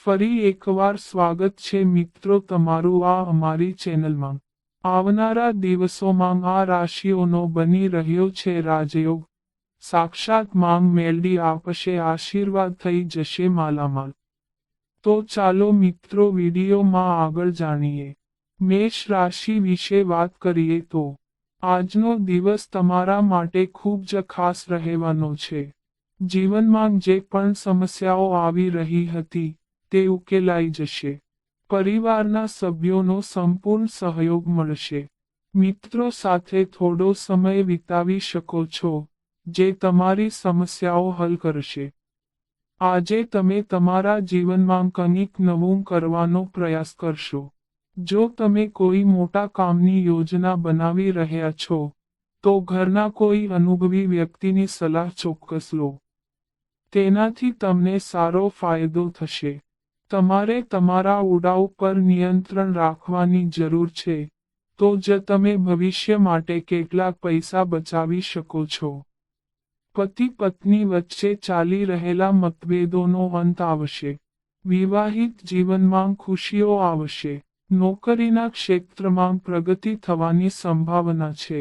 ફરી એકવાર સ્વાગત છે મિત્રો તમારું આ અમારી ચેનલમાં। આવનારા દિવસોમાં આ રાશિઓનો બની રહ્યો છે રાજયોગ। સાક્ષાત માંગ મેળવી આપશે, આશીર્વાદ થઈ જશે માલામાલ। તો ચાલો મિત્રો વિડીયોમાં આગળ જાણીએ। મેષ રાશિ વિશે વાત કરીએ તો આજનો દિવસ તમારા માટે ખૂબ જ ખાસ રહેવાનો છે। જીવનમાં જે પણ સમસ્યાઓ આવી રહી હતી તે ઉકેલાઈ જશે। પરિવારના સભ્યોનો સંપૂર્ણ સહયોગ મળશે। મિત્રો સાથે થોડો સમય વિતાવી શકો છો, જે તમારી સમસ્યાઓ હલ કરશે। આજે તમે તમારા જીવનમાં કંઈક નવું કરવાનો પ્રયાસ કરશો। જો તમે કોઈ મોટા કામની યોજના બનાવી રહ્યા છો, તો ઘરના કોઈ અનુભવી વ્યક્તિની સલાહ ચોક્કસ લો। તેનાથી તમને સારો ફાયદો થશે। તમારે તમારા ઉડાવ પર નિયંત્રણ રાખવાની જરૂર છે, તો જ તમે ભવિષ્ય માટે કેટલાક પૈસા બચાવી શકો છો। પતિ પત્ની વચ્ચે ચાલી રહેલા મતભેદોનો અંત આવશે। વિવાહિત જીવનમાં ખુશીઓ આવશે। નોકરીના ક્ષેત્રમાં પ્રગતિ થવાની સંભાવના છે।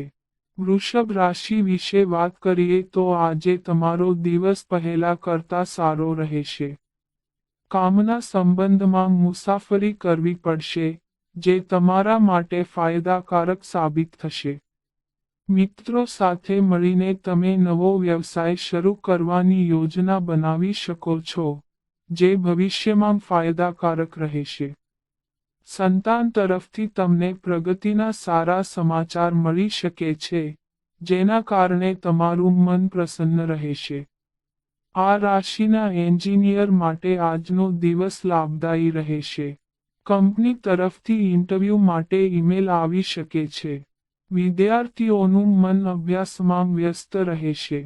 વૃષભ રાશિ વિશે વાત કરીએ તો આજે તમારો દિવસ પહેલા કરતા સારો રહેશે। કામના સંબંધમાં મુસાફરી કરવી પડશે, જે તમારા માટે ફાયદાકારક સાબિત થશે। મિત્રો સાથે મળીને તમે નવો વ્યવસાય શરૂ કરવાની યોજના બનાવી શકો છો, જે ભવિષ્યમાં ફાયદાકારક રહેશે। સંતાન તરફથી તમને પ્રગતિના સારા સમાચાર મળી શકે છે, જેના કારણે તમારું મન પ્રસન્ન રહેશે। આ રાશિના એન્જિનિયર માટે આજનો દિવસ લાભદાયી રહેશે। કંપની તરફથી ઇન્ટરવ્યૂ માટે ઈમેલ આવી શકે છે। વિદ્યાર્થીઓનું મન અભ્યાસમાં વ્યસ્ત રહેશે।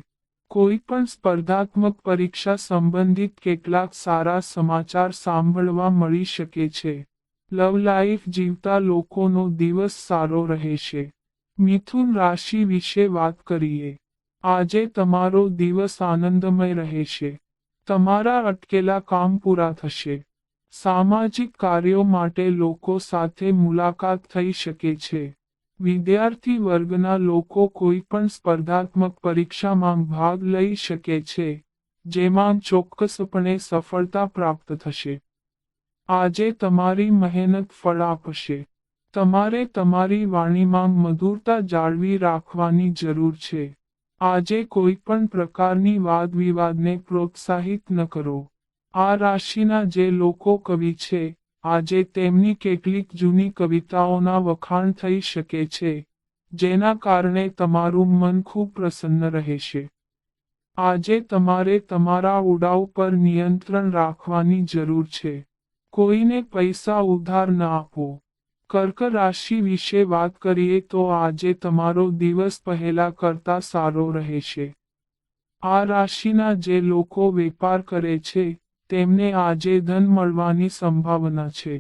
કોઈ પણ સ્પર્ધાત્મક પરીક્ષા સંબંધિત કેટલાક સારા સમાચાર સાંભળવા મળી શકે છે। લવ લાઈફ જીવતા લોકોનો દિવસ સારો રહેશે। મિથુન રાશિ વિશે વાત કરીએ। આજે તમારો દિવસ આનંદમય રહેશે। તમારા અટકેલા કામ પૂરા થશે। સામાજિક કાર્યો માટે લોકો સાથે મુલાકાત થઈ શકે છે। વિદ્યાર્થી વર્ગના લોકો કોઈ પણ સ્પર્ધાત્મક પરીક્ષામાં ભાગ લઈ શકે છે, જેમાં ચોક્કસપણે સફળતા પ્રાપ્ત થશે। આજે તમારી મહેનત ફળ આપશે। તમારે તમારી વાણીમાં મધુરતા જાળવી રાખવાની જરૂર છે। આજે કોઈ પણ પ્રકારની વાદ વિવાદને પ્રોત્સાહિત ન કરો। આ રાશિના જે લોકો કવિ છે, આજે તેમની કેટલીક જૂની કવિતાઓના વખાણ થઈ શકે છે, જેના કારણે તમારું મન ખૂબ પ્રસન્ન રહેશે। આજે તમારે તમારા ઉડાવ પર નિયંત્રણ રાખવાની જરૂર છે। કોઈને પૈસા ઉધાર ન આપો। કર્ક રાશિ વિશે વાત કરીએ તો આજે તમારો દિવસ પહેલા કરતા સારો રહેશે। આ રાશિના જે લોકો વેપાર કરે છે, તેમને આજે ધન મળવાની સંભાવના છે।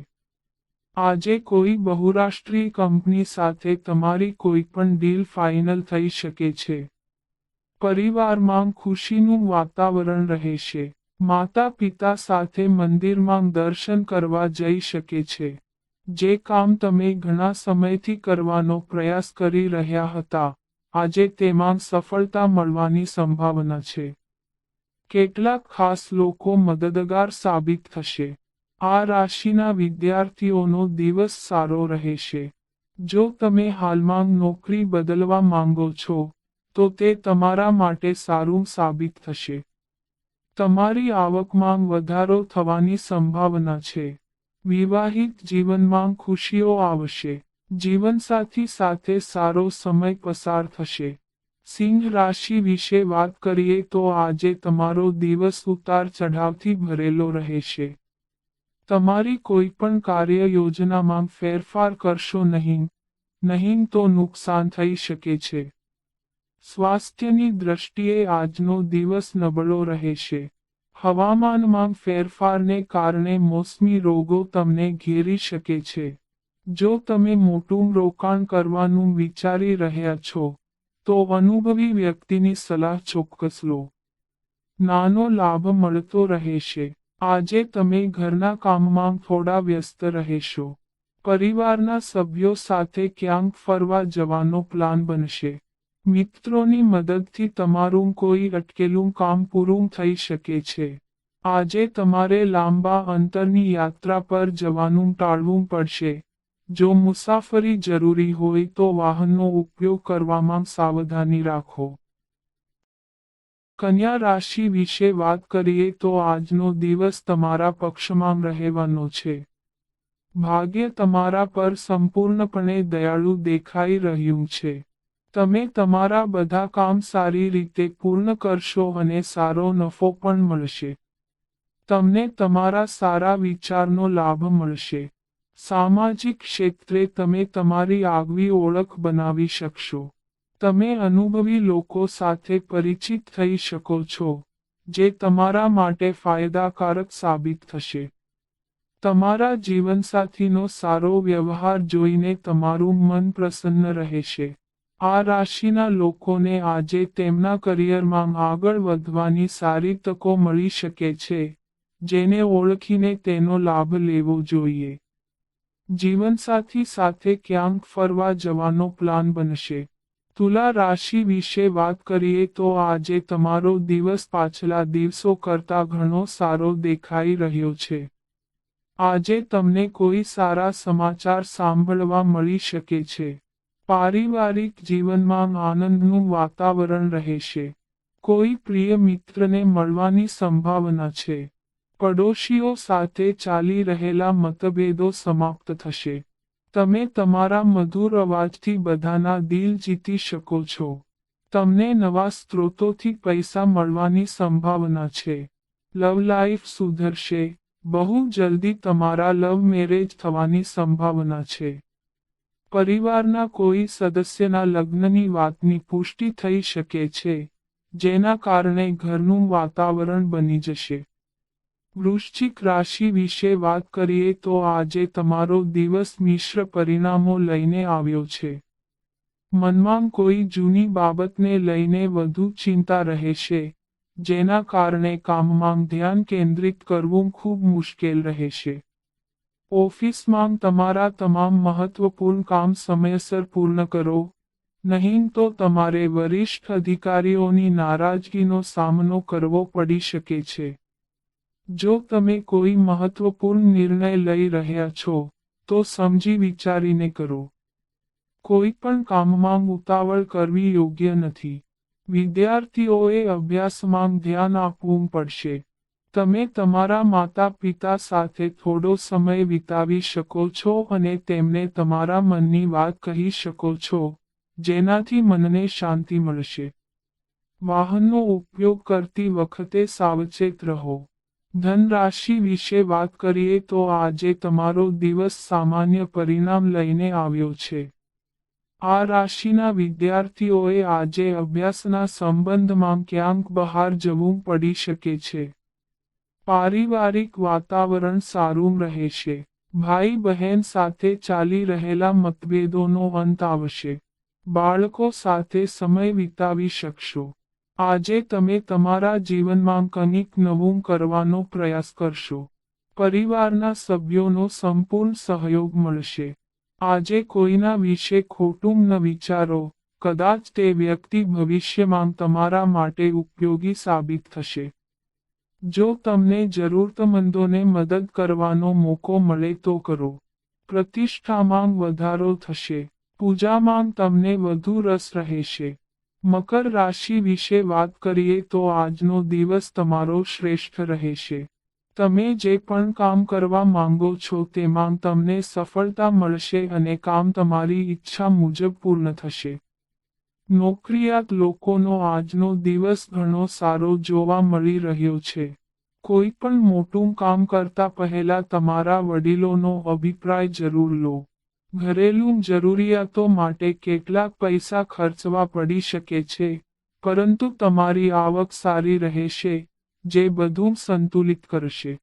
આજે કોઈ બહુરાષ્ટ્રીય કંપની સાથે તમારી કોઈ પણ ડીલ ફાઇનલ થઈ શકે છે। પરિવારમાં ખુશીનું વાતાવરણ રહેશે। માતા પિતા સાથે મંદિરમાં દર્શન કરવા જઈ શકે છે। જે કામ તમે ઘણા સમયથી કરવાનો પ્રયાસ કરી રહ્યા હતા, આજે તેમાં સફળતા મળવાની સંભાવના છે। કેટલાક ખાસ લોકો મદદગાર સાબિત થશે। આ રાશિના વિદ્યાર્થીઓનો દિવસ સારો રહેશે। જો તમે હાલમાં નોકરી બદલવા માંગો છો, તો તે તમારા માટે સારું સાબિત થશે। તમારી આવકમાં વધારો થવાની સંભાવના છે। વિવાહિત જીવનમાં ખુશીઓ આવશે। જીવનસાથી સાથે સારો સમય પસાર થશે। સિંહ રાશિ વિશે વાત કરીએ તો આજે તમારો દિવસ ઉતાર ચઢાવથી ભરેલો રહેશે। તમારી કોઈ પણ કાર્ય યોજનામાં ફેરફાર કરશો નહીં તો નુકસાન થઈ શકે છે। સ્વાસ્થ્યની દ્રષ્ટિએ આજનો દિવસ નબળો રહેશે। હવામાનમાં ફેરફારને કારણે મોસમી રોગો તમને ઘેરી શકે છે। જો તમે મોટું રોકાણ કરવાનું વિચારી રહ્યા છો, તો અનુભવી વ્યક્તિની સલાહ ચોક્કસ લો। નાનો લાભ મળતો રહેશે। આજે તમે ઘરના કામમાં થોડા વ્યસ્ત રહેશો. પરિવારના સભ્યો સાથે ક્યાંક ફરવા જવાનો પ્લાન બનશે. મિત્રોની મદદથી તમારું કોઈ અટકેલું કામ પૂરું થઈ શકે છે. આજે તમારે લાંબા અંતરની યાત્રા પર જવાનું ટાળવું પડશે. જો મુસાફરી જરૂરી હોય તો વાહનનો ઉપયોગ કરવામાં સાવધાની રાખો. કન્યા રાશિ વિશે વાત કરીએ તો આજનો દિવસ તમારા પક્ષમાં રહેવાનો છે. ભાગ્ય તમારા પર સંપૂર્ણપણે દયાળુ દેખાઈ રહ્યું છે. તમે તમારા બધા કામ સારી રીતે પૂર્ણ કરશો અને સારો નફો પણ મળશે. તમને તમારા સારા વિચારનો લાભ મળશે. સામાજિક ક્ષેત્રે તમે તમારી આગવી ઓળખ બનાવી શકશો. તમે અનુભવી લોકો સાથે પરિચિત થઈ શકો છો, જે તમારા માટે ફાયદાકારક સાબિત થશે. તમારા જીવનસાથીનો સારો વ્યવહાર જોઈને તમારું મન પ્રસન્ન રહેશે. આ રાશિના લોકોને આજે તેમના કરિયરમાં આગળ વધવાની સારી તકો મળી શકે છે, જેને ઓળખીને તેનો લાભ લેવો જોઈએ. જીવનસાથી સાથે ક્યાંક ફરવા જવાનો પ્લાન બનશે. તુલા રાશિ વિશે વાત કરીએ તો આજે તમારો દિવસ પાછલા દિવસો કરતાં ઘણો સારો દેખાઈ રહ્યો છે. આજે તમને કોઈ સારા સમાચાર સાંભળવા મળી શકે છે. પારિવારિક જીવનમાં આનંદનું વાતાવરણ રહેશે. કોઈ પ્રિય મિત્રને મળવાની સંભાવના છે. પડોશીઓ સાથે ચાલી રહેલા મતભેદો સમાપ્ત થશે. તમે તમારા મધુર અવાજથી બધાના દિલ જીતી શકો છો. તમને નવા સ્ત્રોતોથી પૈસા મળવાની સંભાવના છે. લવ લાઈફ સુધરશે. બહુ જલ્દી તમારા લવ મેરેજ થવાની સંભાવના છે. પરિવારના કોઈ સદસ્યના લગ્નની વાતની પુષ્ટિ થઈ શકે છે, જેના કારણે ઘરનું વાતાવરણ બની જશે. વૃશ્ચિક રાશિ વિશે વાત કરીએ તો આજે તમારો દિવસ મિશ્ર પરિણામો લઈને આવ્યો છે. મનમાં કોઈ જૂની બાબતને લઈને વધુ ચિંતા રહેશે, જેના કારણે કામમાં ધ્યાન કેન્દ્રિત કરવું ખૂબ મુશ્કેલ રહેશે. ઓફિસમાં તમારા તમામ મહત્વપૂર્ણ કામ સમયસર પૂર્ણ કરો, નહીં તો તમારે વરિષ્ઠ અધિકારીઓની નારાજગીનો સામનો કરવો પડી શકે છે. જો તમે કોઈ મહત્વપૂર્ણ નિર્ણય લઈ રહ્યા છો, તો સમજી વિચારીને કરો. કોઈ પણ કામમાં ઉતાવળ કરવી યોગ્ય નથી. વિદ્યાર્થીઓએ અભ્યાસમાં ધ્યાન આપવું પડશે. તમે તમારા માતા પિતા સાથે થોડો સમય વિતાવી શકો છો અને તેમને તમારા મનની વાત કહી શકો છો, જેનાથી મનને શાંતિ મળશે. વાહનનો ઉપયોગ કરતી વખતે સાવચેત રહો. ધન રાશિ વિશે વાત કરીએ તો આજે તમારો દિવસ સામાન્ય પરિણામ લઈને આવ્યો છે. આ રાશિના વિદ્યાર્થીઓએ આજે અભ્યાસના સંબંધમાં ક્યાંક બહાર જવું પડી શકે છે. પારિવારિક વાતાવરણ સારું રહેશે. ભાઈ બહેન સાથે ચાલી રહેલા મતભેદોનો અંત આવશે. બાળકો સાથે સમય વિતાવી શકશો. આજે તમે તમારા જીવનમાં કંઈક નવું કરવાનો પ્રયાસ કરશો. પરિવારના સભ્યોનો સંપૂર્ણ સહયોગ મળશે. આજે કોઈના વિશે ખોટું ન વિચારો, કદાચ તે વ્યક્તિ ભવિષ્યમાં તમારા માટે ઉપયોગી સાબિત થશે. જો તમને જરૂરતમંદોને મદદ કરવાનો મોકો મળે તો કરો. પ્રતિષ્ઠામાં વધારો થશે. પૂજામાં તમને વધુ રસ રહેશે. મકર રાશિ વિશે વાત કરીએ તો આજનો દિવસ તમારો શ્રેષ્ઠ રહેશે. તમે જે પણ કામ કરવા માંગો છો તેમાં તમને સફળતા મળશે અને કામ તમારી ઈચ્છા મુજબ પૂર્ણ થશે. નોકરિયાત લોકોનો આજનો દિવસ ઘણો સારો જોવા મળી રહ્યો છે. કોઈ પણ મોટું કામ કરતા પહેલા તમારા વડીલોનો અભિપ્રાય જરૂર લો. ઘરેલું જરૂરિયાતો માટે કેટલાક પૈસા ખર્ચવા પડી શકે છે, પરંતુ તમારી આવક સારી રહેશે, જે બધું સંતુલિત કરશે.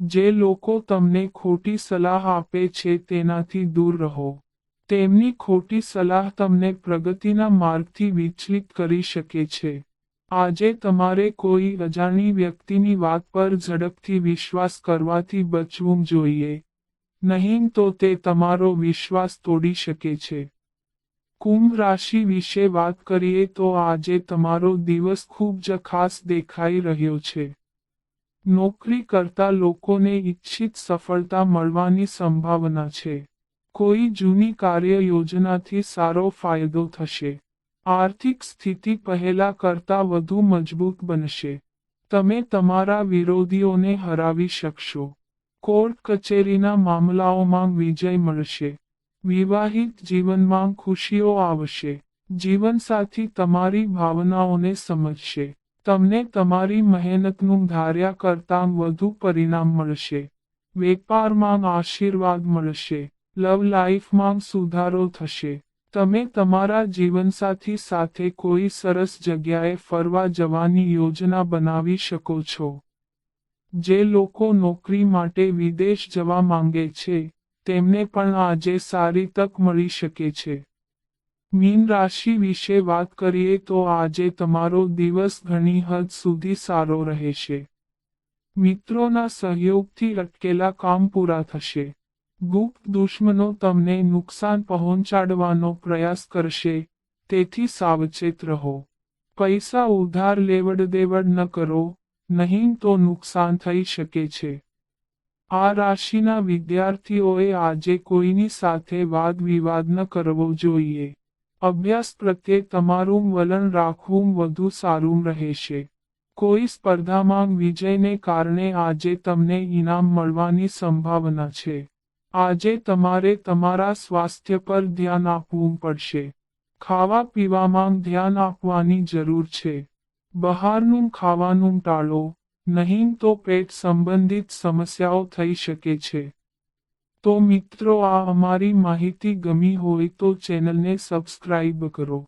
જે લોકો તમને ખોટી સલાહ આપે છે તેનાથી દૂર રહો. તેમની ખોટી સલાહ તમને પ્રગતિના માર્ગથી વિચલિત કરી શકે છે. આજે તમારે કોઈ અજાણી વ્યક્તિની વાત પર ઝડપથી વિશ્વાસ કરવાથી બચવું જોઈએ, નહીં તો તે તમારો વિશ્વાસ તોડી શકે છે. કુંભ રાશિ વિશે વાત કરીએ તો આજે તમારો દિવસ ખૂબ જ ખાસ દેખાઈ રહ્યો છે. નોકરી કરતા લોકોને ઈચ્છિત સફળતા મળવાની સંભાવના છે. કોઈ જૂની કાર્ય યોજનાથી સારો ફાયદો થશે. આર્થિક સ્થિતિ પહેલા કરતાં વધુ મજબૂત બનશે. તમે તમારા વિરોધીઓને હરાવી શકશો. કોર્ટ કચેરીના મામલાઓમાં વિજય મળશે. વિવાહિત જીવનમાં ખુશીઓ આવશે. જીવનસાથી તમારી ભાવનાઓને સમજશે. તમને તમારી મહેનતનું ધાર્યા કરતાં વધુ પરિણામ મળશે. વેપારમાં આશીર્વાદ મળશે. લવ લાઈફમાં સુધારો થશે. તમે તમારા જીવનસાથી સાથે કોઈ સરસ જગ્યાએ ફરવા જવાની યોજના બનાવી શકો છો. જે લોકો નોકરી માટે વિદેશ જવા માંગે છે, તેમને પણ આજે સારી તક મળી શકે છે. મીન રાશિ વિશે વાત કરીએ તો આજે તમારો દિવસ ઘણી હદ સુધી સારો રહેશે. મિત્રોના સહયોગથી અટકેલા કામ પૂરા થશે. ગુપ્ત દુશ્મનો તમને નુકસાન પહોંચાડવાનો પ્રયાસ કરશે, તેથી સાવચેત રહો. પૈસા ઉધાર લેવડ દેવડ ન કરો, નહીં તો નુકસાન થઈ શકે છે. આ રાશિના વિદ્યાર્થીઓએ આજે કોઈની સાથે વાદ વિવાદ ન કરવો જોઈએ. અભ્યાસ પ્રત્યે તમારું વલણ રાખવું વધુ સારું રહેશે. કોઈ સ્પર્ધામાં વિજયને કારણે આજે તમને ઇનામ મળવાની સંભાવના છે. આજે તમારે તમારા સ્વાસ્થ્ય પર ધ્યાન આપવું પડશે. ખાવા પીવામાં ધ્યાન આપવાની જરૂર છે. બહારનું ખાવાનું ટાળો, નહીં તો પેટ સંબંધિત સમસ્યાઓ થઈ શકે છે. તો મિત્રો, આ અમારી માહિતી ગમી હોય તો ચેનલને સબસ્ક્રાઇબ કરો.